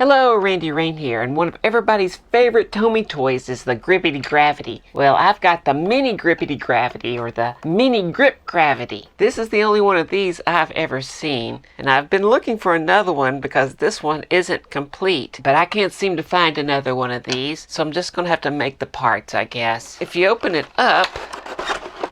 Hello, Randy Rain here, and one of everybody's favorite Tomy toys is the Grippity Gravity. Well, I've got the Mini Grippity Gravity, or the Mini Grip Gravity. This is the only one of these I've ever seen, and I've been looking for another one because this one isn't complete, but I can't seem to find another one of these, so I'm just going to have to make the parts, I guess. If you open it up,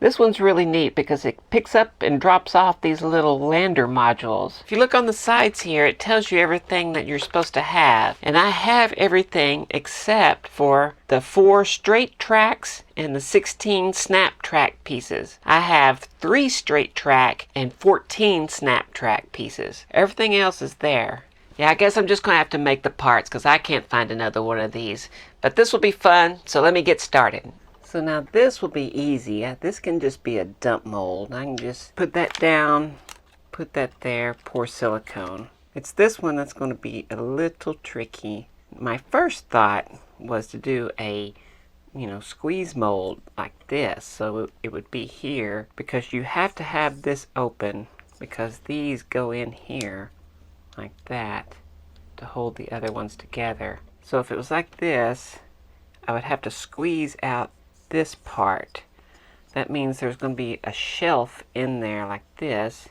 this one's really neat because it picks up and drops off these little lander modules. If you look on the sides here, it tells you everything that you're supposed to have. And I have everything except for the 4 straight tracks and the 16 snap track pieces. I have 3 straight track and 14 snap track pieces. Everything else is there. Yeah, I guess I'm just going to have to make the parts because I can't find another one of these. But this will be fun, so let me get started. So now this will be easy. This can just be a dump mold. I can just put that down, put that there, pour silicone. It's this one that's going to be a little tricky. My first thought was to do a, squeeze mold like this. So it would be here because you have to have this open because these go in here like that to hold the other ones together. So if it was like this, I would have to squeeze out this part. That means there's going to be a shelf in there like this,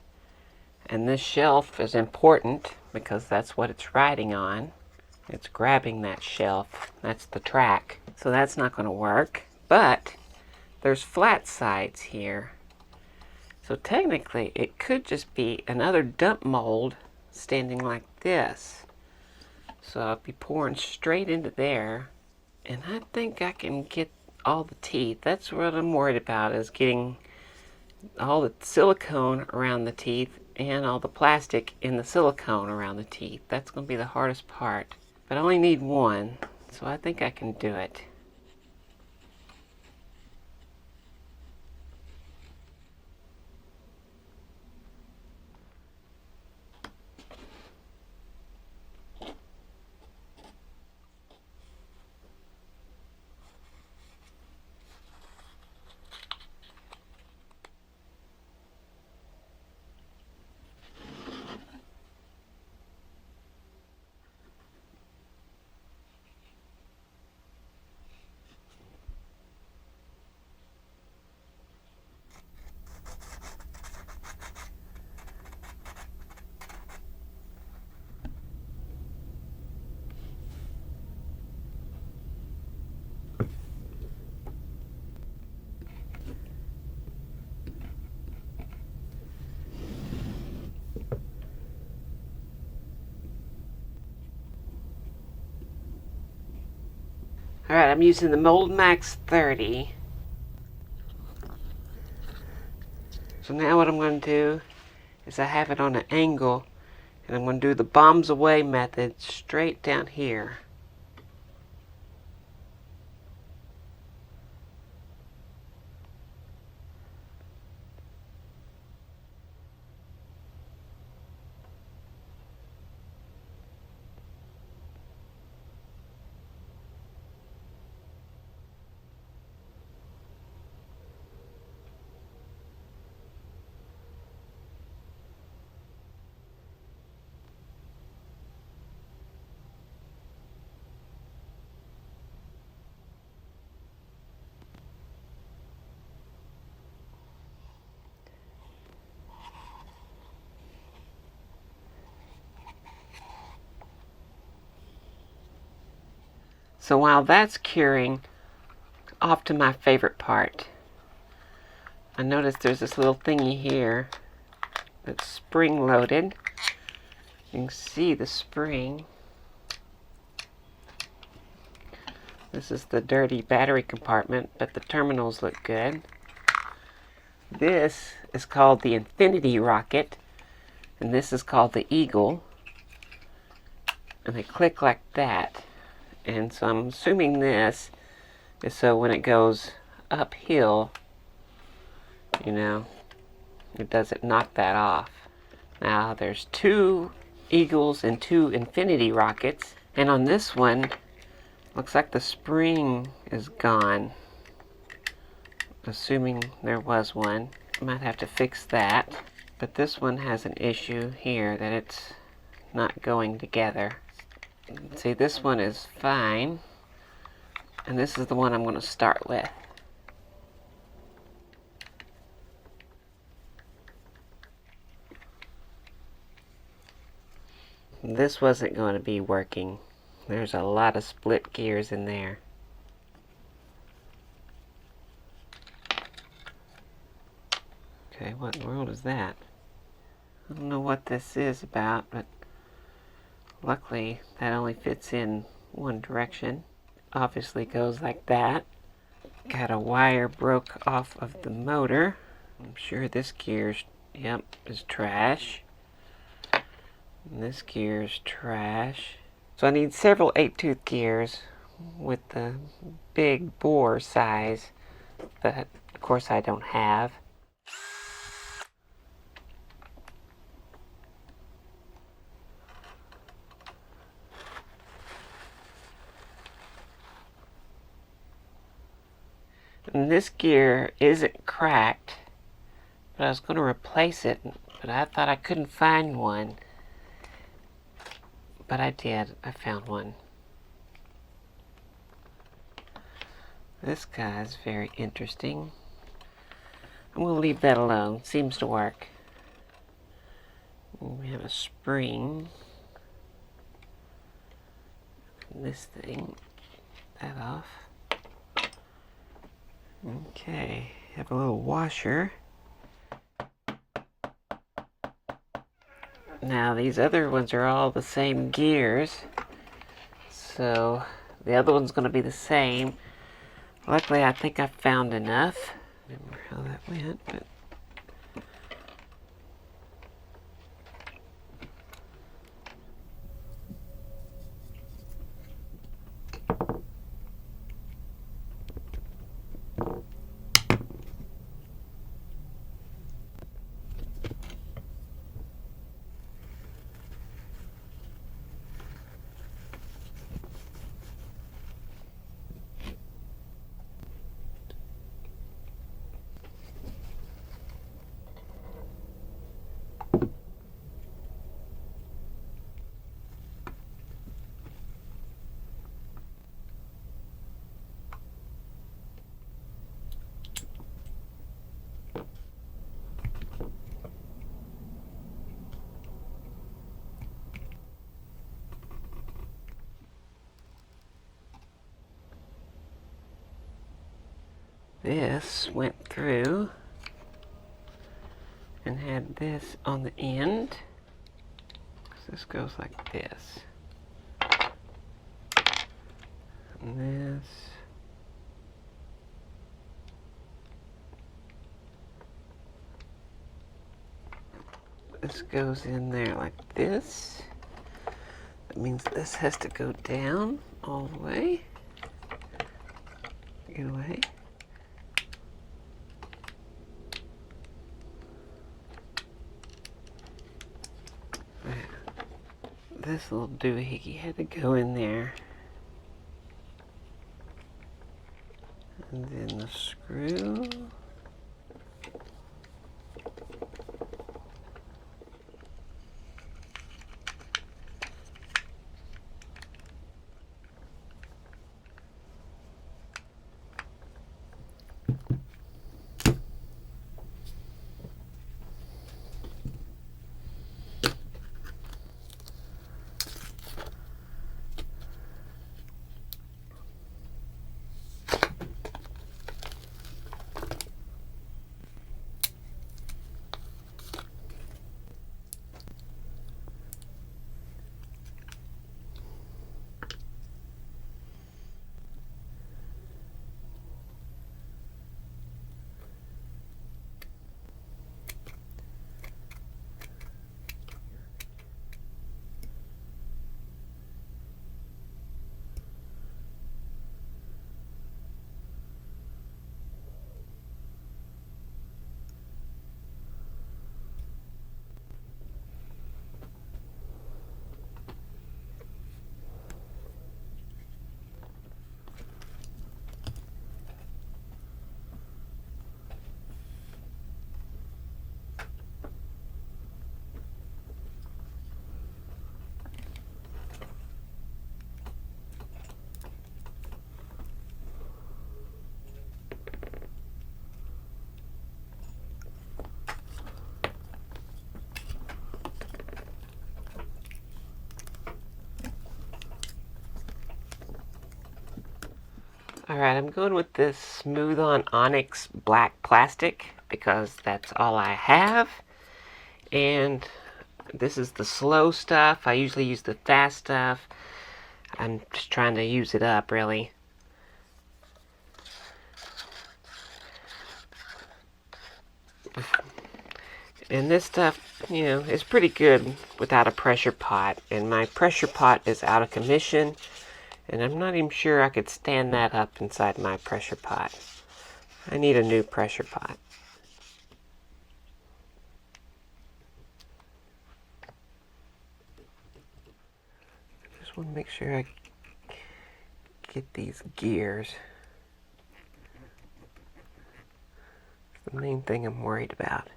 and this shelf is important because that's what it's riding on. It's grabbing that shelf. That's the track. So that's not going to work, but there's flat sides here. So technically it could just be another dump mold standing like this. So I'll be pouring straight into there, and I think I can get all the teeth. That's what I'm worried about, is getting all the silicone around the teeth and all the plastic in the silicone around the teeth. That's going to be the hardest part. But I only need one, so I think I can do it. Alright, I'm using the Mold Max 30. So now what I'm going to do is I have it on an angle, and I'm going to do the bombs away method straight down here. So while that's curing, off to my favorite part. I noticed there's this little thingy here that's spring loaded. You can see the spring. This is the dirty battery compartment, but the terminals look good. This is called the Infinity Rocket, and this is called the Eagle. And they click like that. And so I'm assuming this is so when it goes uphill, it doesn't knock that off. Now there's 2 Eagles and 2 Infinity Rockets, and on this one looks like the spring is gone, assuming there was one. I might have to fix that, but this one has an issue here that it's not going together. See, this one is fine, and this is the one I'm going to start with. This wasn't going to be working. There's a lot of split gears in there. Okay, what in the world is that? I don't know what this is about, but luckily that only fits in one direction. Obviously goes like that. Got a wire broke off of the motor. I'm sure this gear's, yep, is trash. And this gear's trash. So I need several 8-tooth gears with the big bore size that of course I don't have. And this gear isn't cracked, but I was going to replace it, but I thought I couldn't find one. But I did. I found one. This guy's very interesting. I'm going to leave that alone. Seems to work. We have a spring. This thing. That off. Okay. Have a little washer. Now these other ones are all the same gears, so the other one's going to be the same. Luckily I think I found enough. I don't remember how that went, but this went through and had this on the end. So this goes like this. And this goes in there like this. That means this has to go down all the way. Get away. This little doohickey had to go in there. And then the screw. Alright, I'm going with this Smooth On Onyx black plastic because that's all I have. And this is the slow stuff. I usually use the fast stuff. I'm just trying to use it up, really. And this stuff, you know, is pretty good without a pressure pot. And my pressure pot is out of commission. And I'm not even sure I could stand that up inside my pressure pot. I need a new pressure pot. I just want to make sure I get these gears. It's the main thing I'm worried about.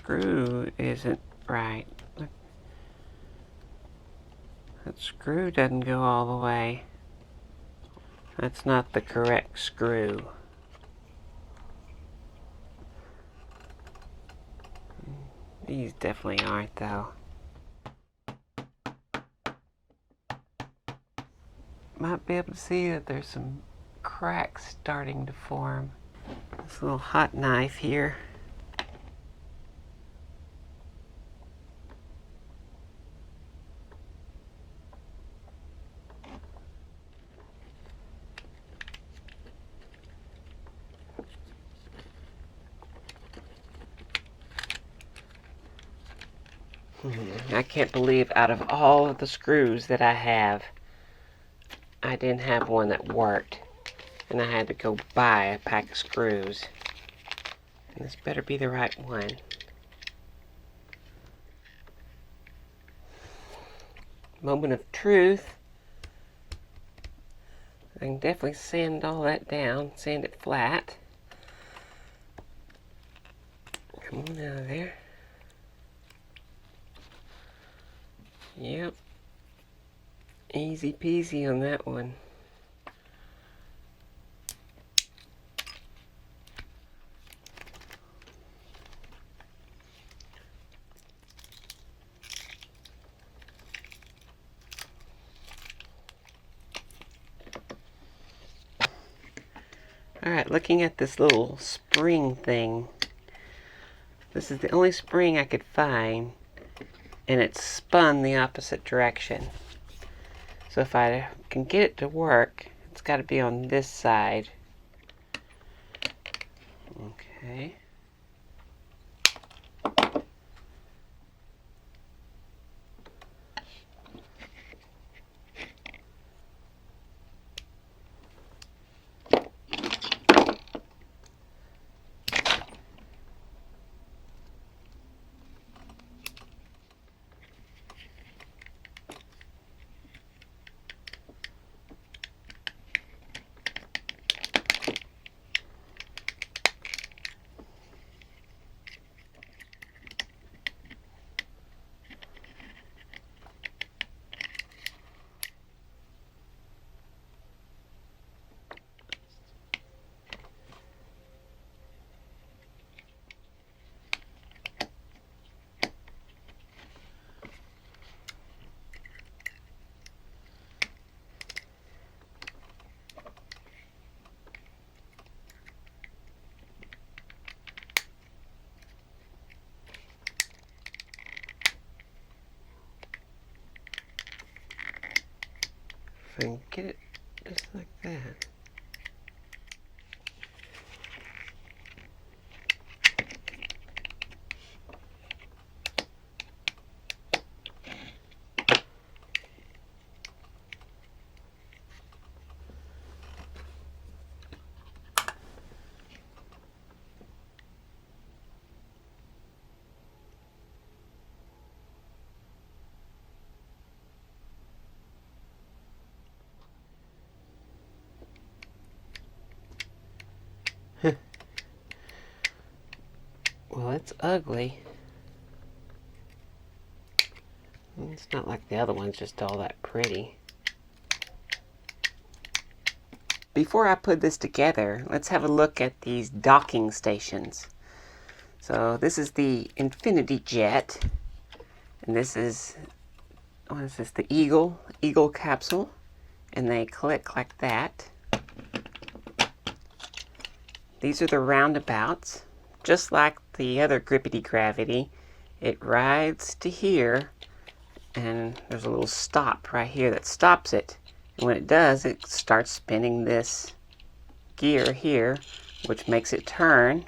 Screw isn't right. Look. That screw doesn't go all the way. That's not the correct screw. These definitely aren't, though. Might be able to see that there's some cracks starting to form. This little hot knife here. I can't believe out of all of the screws that I have, I didn't have one that worked. And I had to go buy a pack of screws. And this better be the right one. Moment of truth. I can definitely sand all that down, sand it flat. Come on out of there. Yep. Easy peasy on that one. Alright, looking at this little spring thing. This is the only spring I could find, and it's spun the opposite direction. So if I can get it to work, it's got to be on this side. Okay. If I can get it just like that. Well, it's ugly. It's not like the other one's just all that pretty. Before I put this together, let's have a look at these docking stations. So this is the Infinity Jet, and this is, what is this, the Eagle capsule, and they click like that. These are the roundabouts. Just like the other Grippity Gravity, it rides to here, and there's a little stop right here that stops it. And when it does, it starts spinning this gear here, which makes it turn.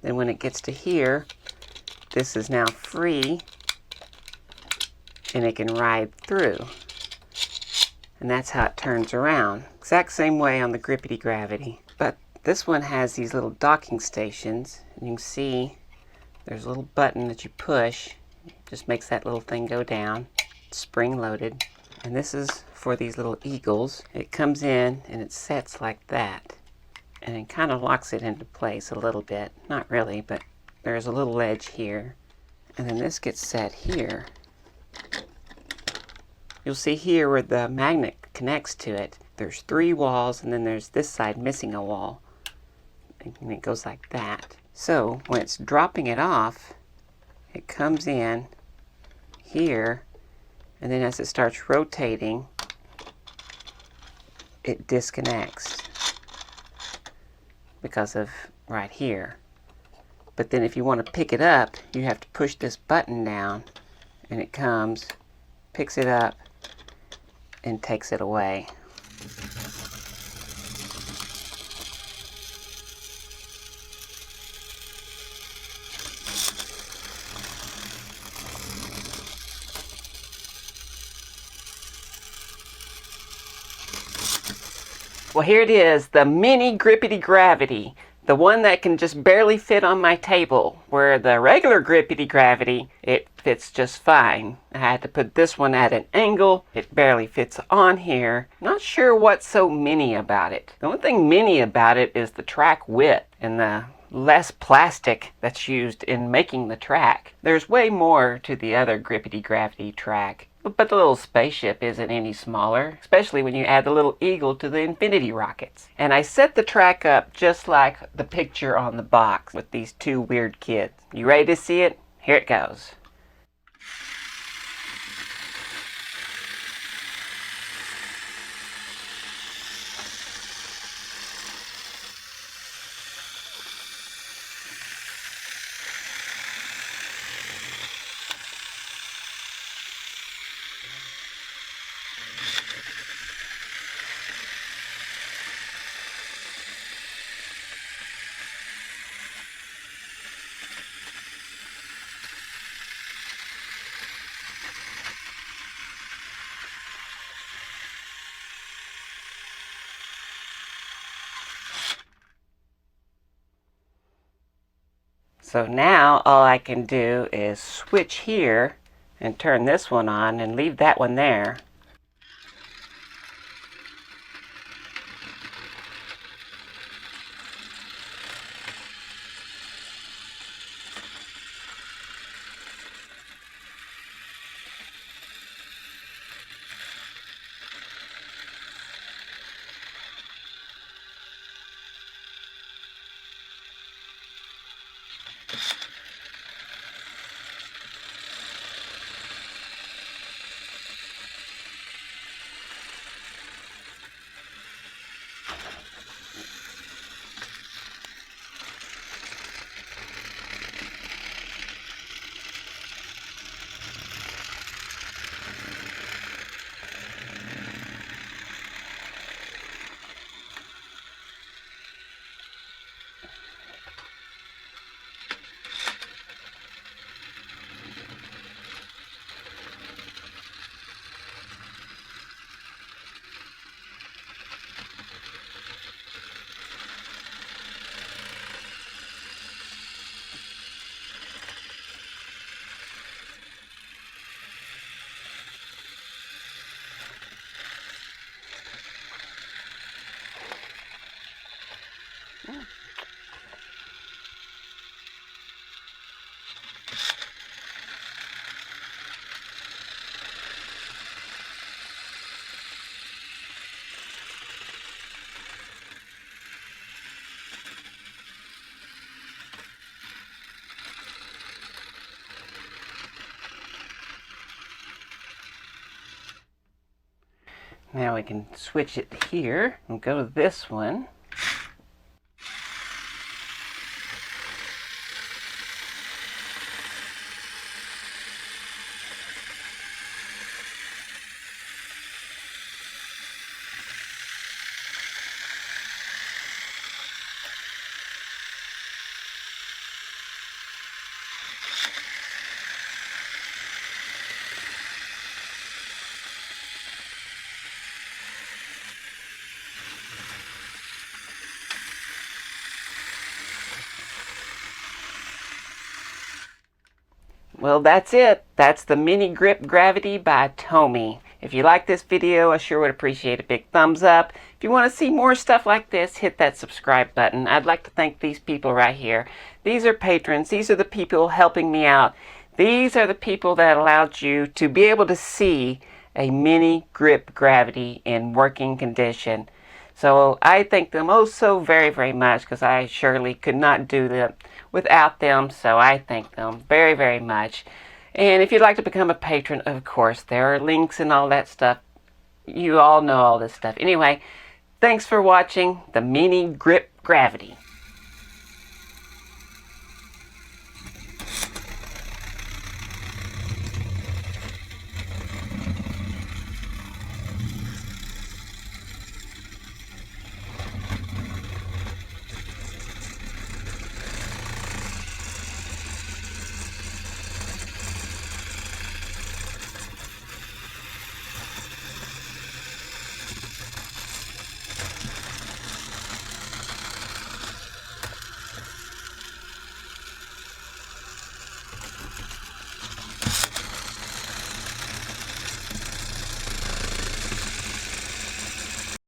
Then when it gets to here, this is now free, and it can ride through. And that's how it turns around. Exact same way on the Grippity Gravity. But this one has these little docking stations, and you can see there's a little button that you push. It just makes that little thing go down. It's spring loaded. And this is for these little eagles. It comes in and it sets like that. And it kind of locks it into place a little bit. Not really, but there's a little edge here. And then this gets set here. You'll see here where the magnet connects to it, there's 3 walls, and then there's this side missing a wall. And it goes like that. So when it's dropping it off, it comes in here, and then as it starts rotating, it disconnects because of right here. But then if you want to pick it up, you have to push this button down, and it comes, picks it up, and takes it away. Well, here it is, the mini Grippity Gravity. The one that can just barely fit on my table, where the regular Grippity Gravity, it fits just fine. I had to put this one at an angle. It barely fits on here. Not sure what's so mini about it. The only thing mini about it is the track width and the less plastic that's used in making the track. There's way more to the other Grippity Gravity track. But the little spaceship isn't any smaller, especially when you add the little eagle to the Infinity rockets. And I set the track up just like the picture on the box with these 2 weird kids. You ready to see it? Here it goes. So now all I can do is switch here and turn this one on and leave that one there. Now we can switch it here and go to this one. Well, that's it. That's the Mini Grip Gravity by Tomy. If you like this video, I sure would appreciate a big thumbs up. If you want to see more stuff like this, hit that subscribe button. I'd like to thank these people right here. These are patrons. These are the people helping me out. These are the people that allowed you to be able to see a Mini Grip Gravity in working condition. So I thank them oh so very, very much, because I surely could not do them without them. So I thank them very, very much. And if you'd like to become a patron, of course, there are links and all that stuff. You all know all this stuff. Anyway, thanks for watching the Mini Grip Gravity.